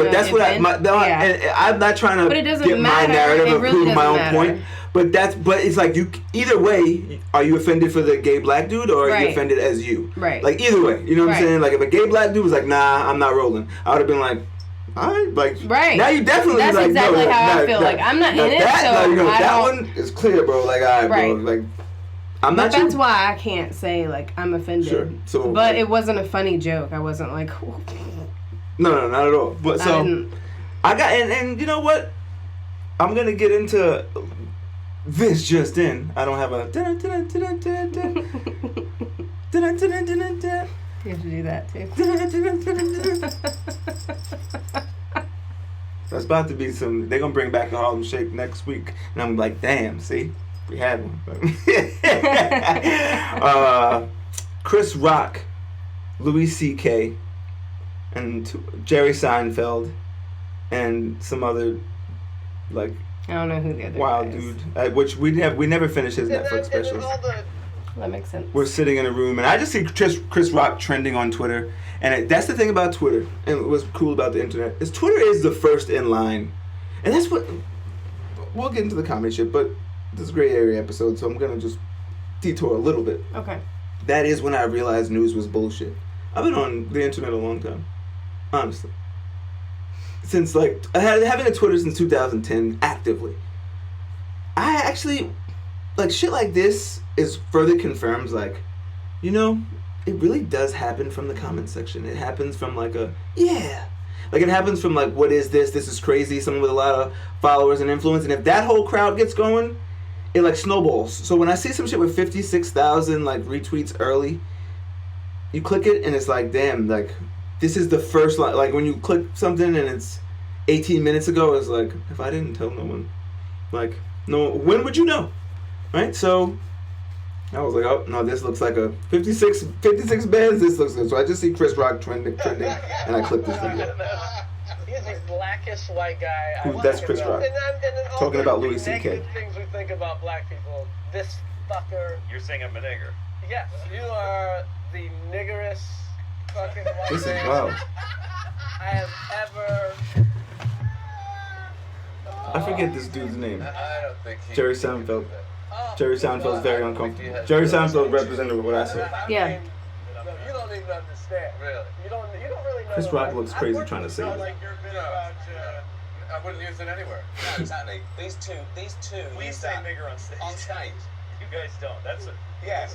but that's what I'm not trying to get my narrative of proving my own point. But it's like you. Either way, are you offended for the gay black dude, or are you offended as you? Right. Like either way, you know what I'm saying? Like if a gay black dude was like, "Nah, I'm not rolling," I would have been like, "All right." Like now you definitely that's like, exactly how I feel. Like I'm not in it, so that one is clear, bro. Like all right, bro. Like I'm not. But that's why I can't say like I'm offended. Sure. So, but it wasn't a funny joke. I wasn't like. No, not at all. But so I got and you know what? I'm gonna get into. This just in. I don't have a. You have to do that too. That's about to be some. They're gonna bring back the Harlem Shake next week, and I'm like, damn. See, we had one. Chris Rock, Louis C.K, and Jerry Seinfeld, and some other like. I don't know who the other wild guy is. Dude, which we never finished his Netflix specials. That makes sense. We're sitting in a room, and I just see Chris Rock trending on Twitter, and that's the thing about Twitter, and what's cool about the internet is Twitter is the first in line, and that's what we'll get into the comedy shit, but this is a gray area episode, so I'm gonna just detour a little bit. Okay. That is when I realized news was bullshit. I've been on the internet a long time, honestly. Since like having a Twitter since 2010 actively, I actually like shit like this is further confirms like, you know, it really does happen from the comment section. It happens from like like it happens from like, what is this? This is crazy. Someone with a lot of followers and influence, and if that whole crowd gets going, it like snowballs. So when I see some shit with 56,000 like retweets early, you click it and it's like, damn, like. This is the first line. Like when you click something and it's 18 minutes ago, it's like, if I didn't tell no one, like, no, when would you know? Right? So I was like, oh, no, this looks like a 56 bands. This looks good. So I just see Chris Rock trending, and I click this video. He's the blackest white guy. That's Chris Rock. And talking about Louis C.K. Things we think about black people. This fucker. You're saying I'm a nigger. Yes, you are the niggerest. This is wild. I have ever. I forget this dude's name. I don't think Jerry Seinfeld. Jerry Seinfeld's very uncomfortable. Jerry Seinfeld represented what I said. Yeah. You don't even understand. Really. You don't really know. Chris Rock looks crazy trying to say it. Like your bit about, I wouldn't use it anywhere. No, exactly. These two. We say nigger on stage. On stage. You guys don't. That's a. Yeah.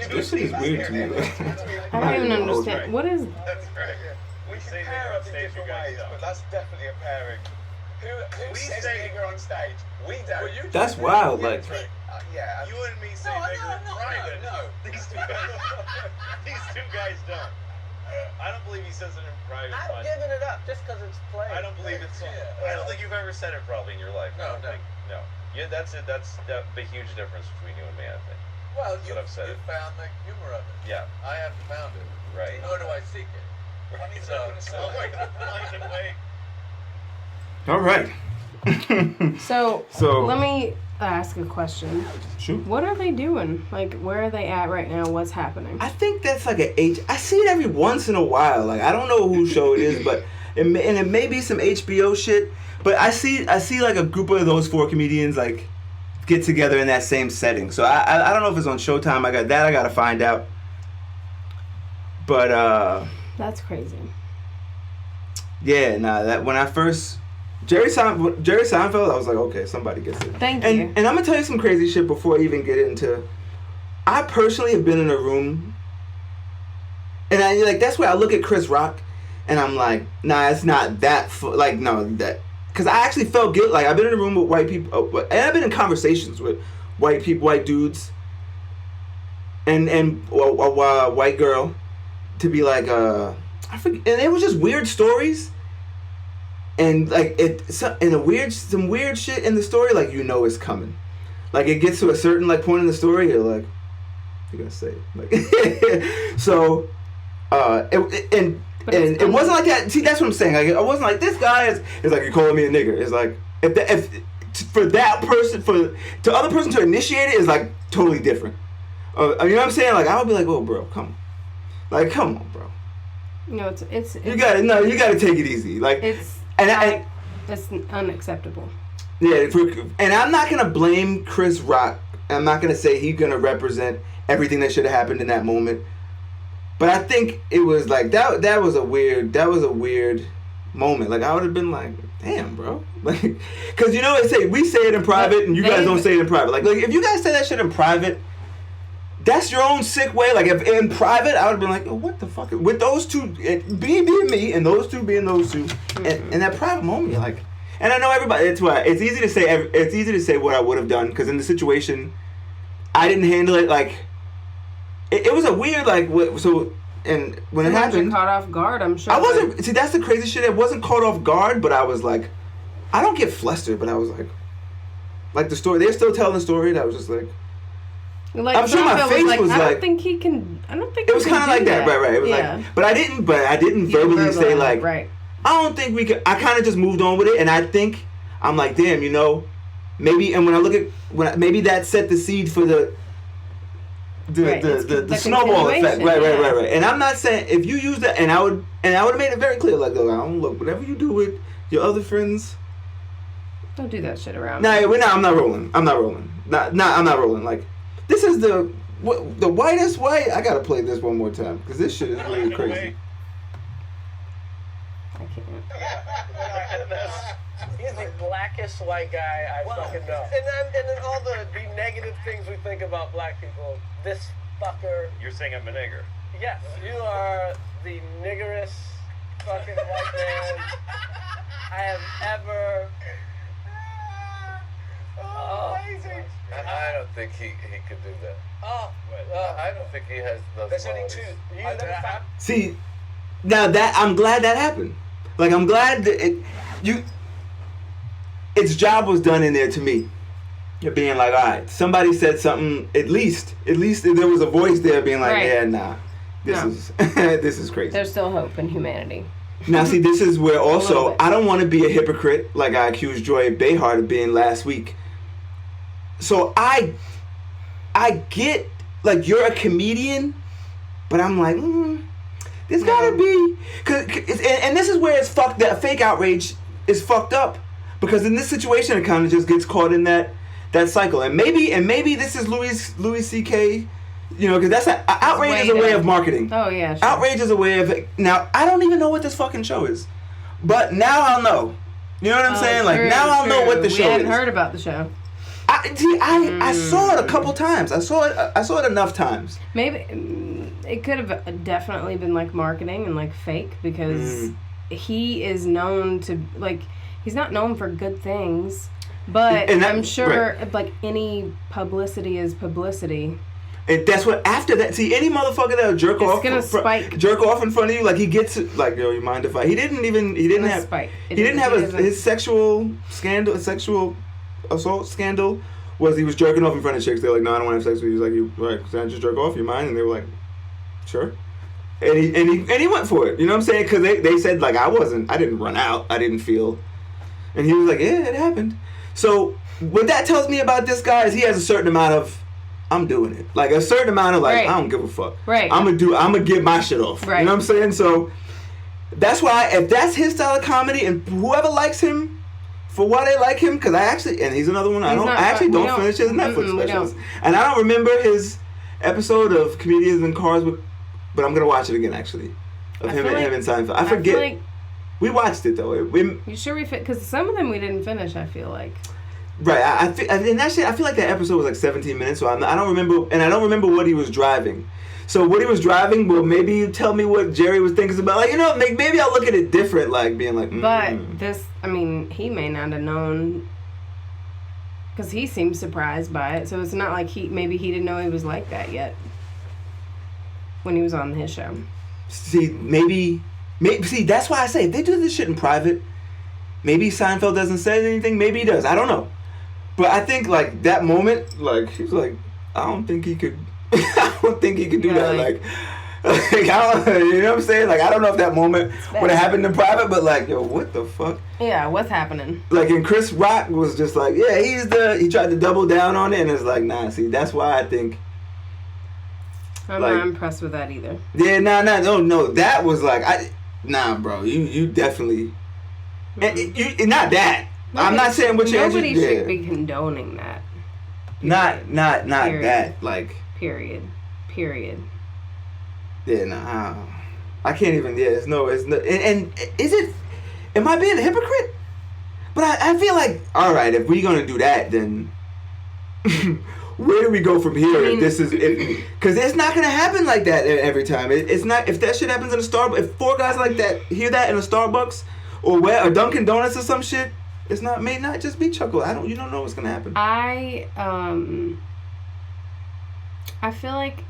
This shit is weird to me. I don't even understand. What is? That's right. We say nigger on stage. You guys don't. But that's definitely a pairing. Who says nigger on stage? We don't. Well, that's wild. Like. Yeah. You and me say nigger in private. No. These two guys don't. I don't believe he says it in private. I'm giving it up just because it's played. I don't believe it's. I don't think you've ever said it probably in your life. No. Yeah, that's it. That's the huge difference between you and me, I think. Well, you said found the humor of it. Yeah. I haven't found it. Right. Nor do I seek it. Right. All right. So let me ask a question. Shoot. What are they doing? Like, where are they at right now? What's happening? I think that's like I see it every once in a while. Like I don't know whose show it is, but it may be some HBO shit. But I see like a group of those four comedians like get together in that same setting. So I don't know if it's on Showtime. I gotta find out. But that's crazy. Yeah, that when I first Jerry Seinfeld, I was like, okay, somebody gets it. Thank you. And I'm gonna tell you some crazy shit before I even get into. I personally have been in a room, and I like that's where I look at Chris Rock, and I'm like, nah, it's not that because I actually felt guilty. Like I've been in a room with white people, and I've been in conversations with white people, white dudes, and a white girl, to be like I forget, and it was just weird stories. And like some weird shit in the story, like you know it's coming. Like it gets to a certain like point in the story, you're like, you're gonna say it. Like so, it wasn't like that. See, that's what I'm saying. Like it wasn't like this guy is like you're calling me a nigger. It's like if for that person to other person to initiate it is like totally different. You know what I'm saying? Like I would be like, oh bro, come on, bro. No, it's you gotta take it easy. Like it's unacceptable. Yeah, and I'm not gonna blame Chris Rock. I'm not gonna say he's gonna represent everything that should have happened in that moment. But I think it was like that was a weird moment. Like I would have been like, damn, bro. Like, cause you know we say it in private and you guys don't say it in private. Like if you guys say that shit in private, that's your own sick way. Like if in private, I would have been like, oh, what the fuck? With those two being me and those two being those two, and in that private moment, you're like, and I know everybody. It's why it's easy to say what I would have done because in the situation, I didn't handle it like. It was a weird and when it happened, caught off guard. I'm sure. I wasn't. See, that's the crazy shit. It wasn't caught off guard, but I was like, I don't get flustered, but I was like the story. They're still telling the story. And I was just like I'm sure my face was like. I don't think he can. I don't think it was kind of like that, right? It was like, but I didn't verbally say like, right. I don't think we could. I kind of just moved on with it, and I think I'm like, damn, maybe. And when I look at maybe that set the seed for the snowball effect, right. And I'm not saying if you use that, and I would have made it very clear, like, look, I don't look. Whatever you do with your other friends, don't do that shit around. I'm not rolling. I'm not rolling. Like, this is the whitest white. I gotta play this one more time because this shit is really crazy. I can't. He's the blackest white guy I fucking know. And then all the negative things we think about black people. This fucker. You're saying I'm a nigger. Yes, you are the niggerest fucking white man I have ever. Oh, amazing. I don't think he could do that. I don't think he has those There's only qualities. two. See, now that I'm glad that happened. Like I'm glad that its job was done in there to me. You're being like, all right, somebody said something. At least there was a voice there being like, yeah, nah, this is crazy. There's still hope in humanity. Now, see, this is where also I don't want to be a hypocrite like I accused Joy Behar of being last week. So I get like you're a comedian, but I'm like, there's gotta be, and this is where it's fucked. That fake outrage is fucked up because in this situation it kind of just gets caught in that cycle. And maybe this is Louis C.K. Because that's outrage is a way of marketing. Oh yeah. Sure. Outrage is a way of. Now I don't even know what this fucking show is, but now I'll know. You know what I'm saying? Like now I'll know what the show is. We hadn't heard about the show. I saw it a couple times. I saw it enough times. Maybe it could have definitely been like marketing and like fake because he is known to like he's not known for good things, but I'm sure like any publicity is publicity. And that's what after that. See, any motherfucker that'll jerk off in front of you, like he gets like, yo, you mind if I? He didn't have his sexual assault scandal was he was jerking off in front of chicks. They're like, no, I don't want to have sex with you. He's like, you right? Can I just jerk off? You mind? And they were like, sure. And he went for it. You know what I'm saying? Because they said like I didn't run out. I didn't feel. And he was like, yeah, it happened. So what that tells me about this guy is he has a certain amount of. I'm doing it. Like a certain amount of like, I don't give a fuck. Right. I'm gonna get my shit off. Right. You know what I'm saying? So that's why if that's his style of comedy and whoever likes him for why they like him, because and he's another one I don't finish his Netflix specials. And I don't remember his episode of Comedians in Cars but I'm gonna watch it again actually. Of him and Seinfeld. I forget. We watched it though. You sure we fit? Because some of them we didn't finish. I feel like. Right, I feel like that episode was like 17 minutes, so I don't remember what he was driving. So what he was driving, well, maybe you tell me what Jerry was thinking about. Like, maybe I'll look at it different, like being like. But this, he may not have known, because he seemed surprised by it. So it's not like maybe he didn't know he was like that yet when he was on his show. See, maybe that's why I say if they do this shit in private, maybe Seinfeld doesn't say anything. Maybe he does. I don't know. But I think like that moment, like he's like, I don't think he could do that. Like I don't, you know what I'm saying? Like I don't know if that moment would have happened in private, but like, yo, what the fuck? Yeah, what's happening? Like, and Chris Rock was just like, yeah, he tried to double down on it, and it's like, nah. See, that's why I think I'm not impressed with that either. Yeah, no. That was like, bro. You definitely, not that. I'm not saying what you're. Nobody should be condoning that. Not Period. that. Like. Period. Yeah, nah. I can't even. Yeah, it's no. And is it? Am I being a hypocrite? But I feel like, all right, if we're gonna do that, then where do we go from here? If this is because it's not gonna happen like that every time. It's not. If that shit happens in a Starbucks, if 4 guys like that hear that in a Starbucks or Dunkin' Donuts or some shit, it's not may not just be chuckle. You don't know what's gonna happen. I feel like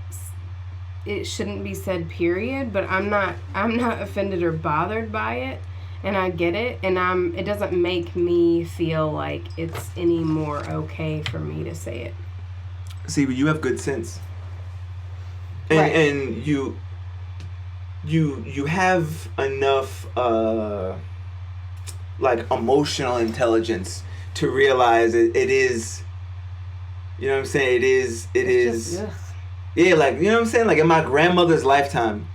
it shouldn't be said period, but I'm not offended or bothered by it, and I get it, and it doesn't make me feel like it's any more okay for me to say it. See, but you have good sense. Right. And you have enough like emotional intelligence to realize it is, you know what I'm saying, it is just, yeah, like, you know what I'm saying, like in my grandmother's lifetime,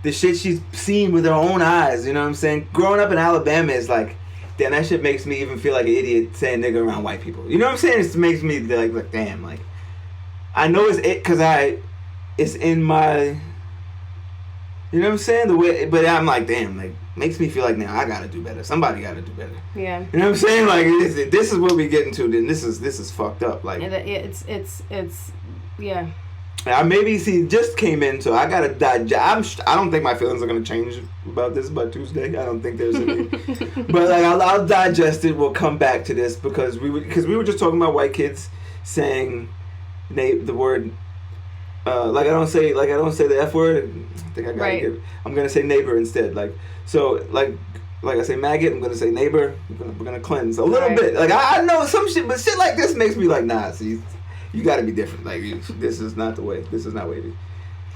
the shit she's seen with her own eyes, you know what I'm saying, growing up in Alabama is like, damn, that shit makes me even feel like an idiot saying nigga around white people, you know what I'm saying, it makes me like damn, like I know it's in my, you know what I'm saying, the way, but I'm like, damn, like makes me feel like now I gotta do better. Somebody gotta do better. Yeah. You know what I'm saying? Like this is what we getting to. Then this is fucked up. Like it's yeah. I maybe just came in, so I gotta digest. I don't think my feelings are gonna change about this by Tuesday. I don't think there's any. But like I'll digest it. We'll come back to this because we were just talking about white kids saying the word. Like I don't say the F word. I think I gotta I'm gonna say neighbor instead. Like so like I say maggot. I'm gonna say neighbor. We're gonna cleanse a little bit. Like I know some shit, but shit like this makes me like nah. See, you gotta be different. Like this is not the way. This is not wavy.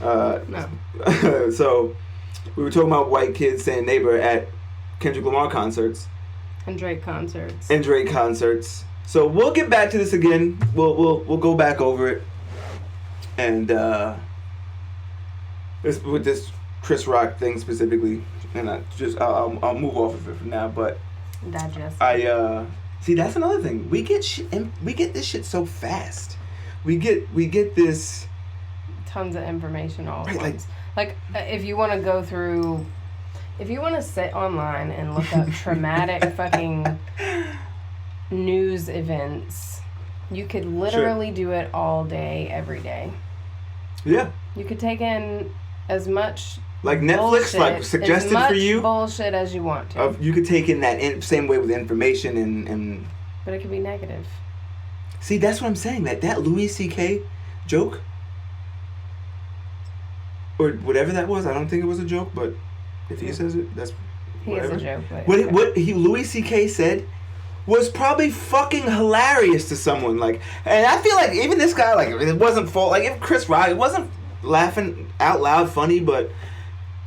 No. So we were talking about white kids saying neighbor at Kendrick Lamar concerts. And Drake concerts. So we'll get back to this again. We'll go back over it. And with this Chris Rock thing specifically, and I'll move off of it for now. But digest. See, that's another thing. We get this shit so fast. We get this tons of information all at once. Like if you want to go through, if you want to sit online and look up traumatic fucking news events, you could literally do it all day, every day. Yeah. You could take in as much like Netflix, like suggested for you, bullshit as you want to. You could take in that same way with information and. But it could be negative. See, that's what I'm saying. That Louis C.K. joke, or whatever that was. I don't think it was a joke, but if he says it, that's whatever. He is a joke. But what Louis C.K. said was probably fucking hilarious to someone. Like, and I feel like even this guy, like, it wasn't fault. Like, if Chris Rock, it wasn't laughing out loud funny, but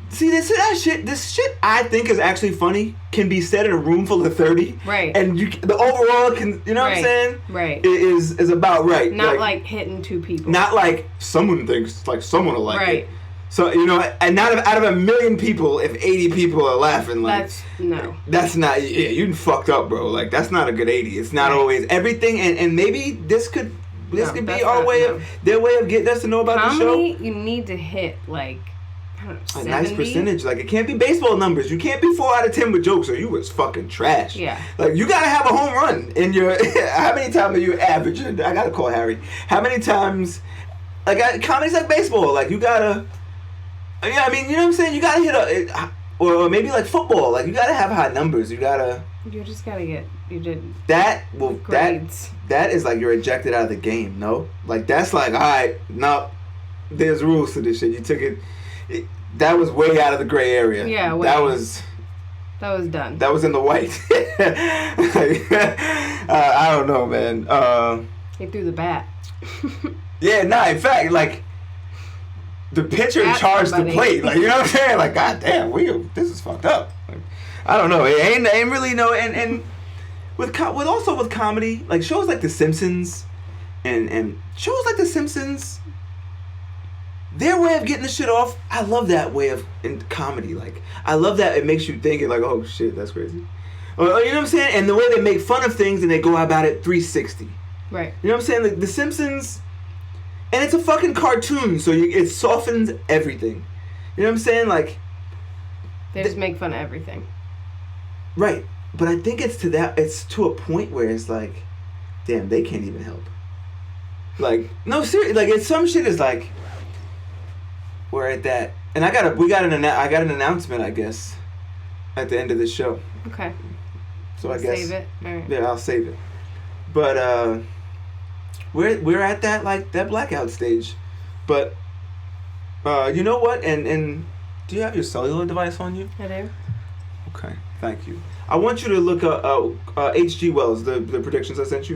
see, this shit I think is actually funny can be said in a room full of 30. Right. And the overall can, you know what I'm saying? Right. Is about right. Not like hitting 2 people. Not like someone thinks like someone will like it. it. So, you know, and not out of 1 million people, if 80 people are laughing, like that's not, yeah, you fucked up, bro. Like, that's not a good 80. It's not always everything, and maybe this could be our way of their way of getting us to know about the show. You need to hit like, I don't know, 70? A nice percentage. Like, it can't be baseball numbers. You can't be 4 out of 10 with jokes, or you was fucking trash. Yeah. Like, you gotta have a home run in your. How many times are you averaging? I gotta call Harry. How many times? Like, comedy's like baseball. Like, you gotta. Yeah, I mean, you know what I'm saying? You gotta hit or maybe like football. Like, you gotta have high numbers. You just gotta get. You did. Grades. That is like you're ejected out of the game. No, like that's like, all right, no, there's rules to this shit. You took it. That was way out of the gray area. Yeah, that was done. That was in the white. I don't know, man. He threw the bat. Yeah, in fact, like the pitcher charged the plate. Like, you know what I'm saying? Like, goddamn, this is fucked up. Like, I don't know. It ain't really no. And with comedy, like shows like The Simpsons, and shows like The Simpsons. their way of getting the shit off, I love that way of in comedy. Like, I love that it makes you think, like, oh shit, that's crazy. Or, you know what I'm saying? And the way they make fun of things and they go about it 360. Right. You know what I'm saying? Like, The Simpsons, and it's a fucking cartoon, so it softens everything. You know what I'm saying? Like, they just make fun of everything. Right. But I think it's to a point where it's like, damn, they can't even help. Like, no, seriously, like, it's some shit is like, we're at that, and I got an announcement, I guess, at the end of the show. Okay. So I guess save it. All right. Yeah, I'll save it. But we're at that blackout stage. But you know what? And do you have your cellular device on you? I do. Okay, thank you. I want you to look up H.G. Wells, the predictions I sent you.